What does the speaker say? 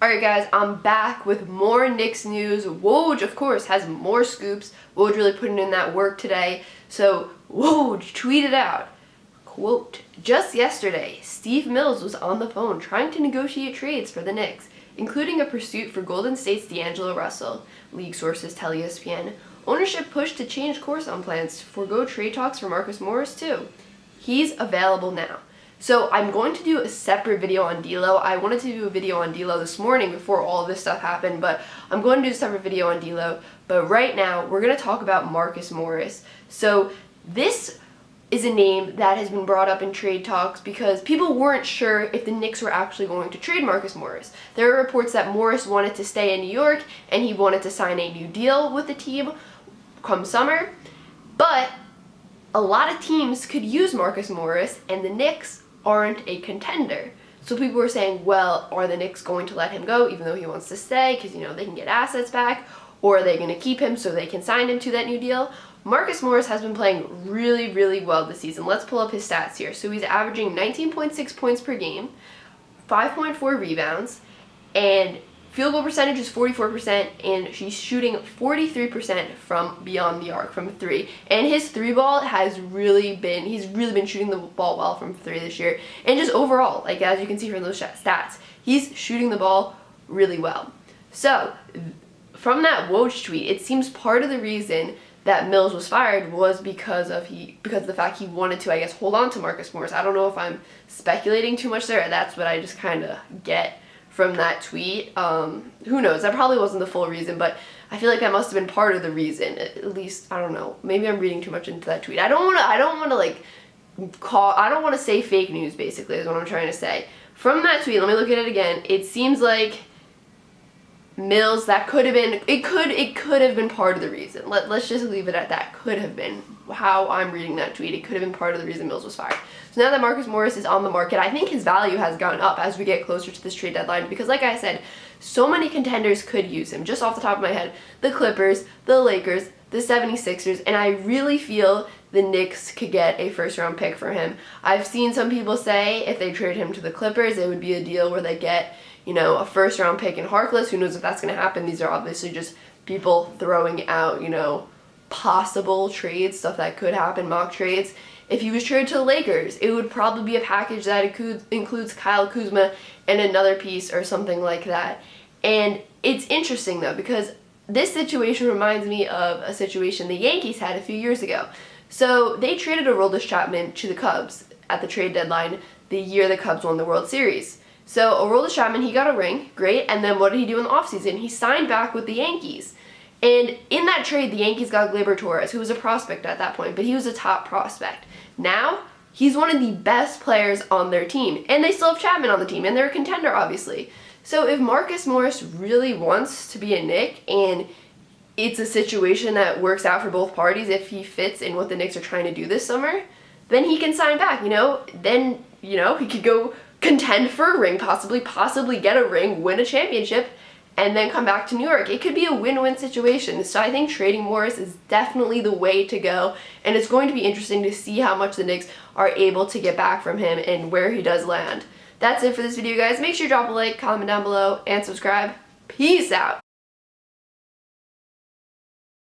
Alright guys, I'm back with more Knicks news. Woj, of course, has more scoops. Woj really putting in that work today. So, Woj tweeted out, quote, "Just yesterday, Steve Mills was on the phone trying to negotiate trades for the Knicks, including a pursuit for Golden State's D'Angelo Russell," league sources tell ESPN. Ownership pushed to change course on plans to forego trade talks for Marcus Morris too. He's available now. So I'm going to do a separate video on D'Lo. I wanted to do a video on D'Lo this morning before all of this stuff happened, but I'm going to do a separate video on D'Lo. But right now, we're going to talk about Marcus Morris. So this is a name that has been brought up in trade talks because people weren't sure if the Knicks were actually going to trade Marcus Morris. There are reports that Morris wanted to stay in New York and he wanted to sign a new deal with the team come summer, but a lot of teams could use Marcus Morris and the Knicks aren't a contender. So people were saying, well, are the Knicks going to let him go even though he wants to stay because, they can get assets back, or are they going to keep him so they can sign him to that new deal? Marcus Morris has been playing really, really well this season. Let's pull up his stats here. So he's averaging 19.6 points per game, 5.4 rebounds, and field goal percentage is 44%, and she's shooting 43% from beyond the arc, from three. And his three ball he's really been shooting the ball well from three this year. And just overall, as you can see from those stats, he's shooting the ball really well. So, from that Woj tweet, it seems part of the reason that Mills was fired was because of the fact he wanted to, hold on to Marcus Morris. I don't know if I'm speculating too much there. That's what I just kind of get from that tweet. Who knows? That probably wasn't the full reason, but I feel like that must have been part of the reason. At least, I don't know. Maybe I'm reading too much into that tweet. I don't want to say fake news, basically, is what I'm trying to say. From that tweet, let me look at it again. It seems like Mills, that could have been, it could have been part of the reason. Let's just leave it at that. Could have been how I'm reading that tweet. It could have been part of the reason Mills was fired. So now that Marcus Morris is on the market, I think his value has gone up as we get closer to this trade deadline because, like I said, so many contenders could use him. Just off the top of my head, the Clippers, the Lakers, the 76ers, and I really feel the Knicks could get a first-round pick for him. I've seen some people say if they trade him to the Clippers, it would be a deal where they get, a first-round pick in Harkless. Who knows if that's going to happen? These are obviously just people throwing out, possible trades, stuff that could happen, mock trades. If he was traded to the Lakers, it would probably be a package that includes Kyle Kuzma and another piece or something like that. And it's interesting, though, because this situation reminds me of a situation the Yankees had a few years ago. So they traded Aroldis Chapman to the Cubs at the trade deadline the year the Cubs won the World Series. So Aroldis Chapman, he got a ring, great, and then what did he do in the offseason? He signed back with the Yankees. And in that trade, the Yankees got Gleyber Torres, who was a prospect at that point, but he was a top prospect. Now, he's one of the best players on their team, and they still have Chapman on the team, and they're a contender, obviously. So if Marcus Morris really wants to be a Knick, and it's a situation that works out for both parties, if he fits in what the Knicks are trying to do this summer, then he can sign back, Then, he could go contend for a ring, possibly get a ring, win a championship, and then come back to New York. It could be a win-win situation. So I think trading Morris is definitely the way to go, and it's going to be interesting to see how much the Knicks are able to get back from him and where he does land. That's it for this video, guys. Make sure you drop a like, comment down below, and subscribe. Peace out.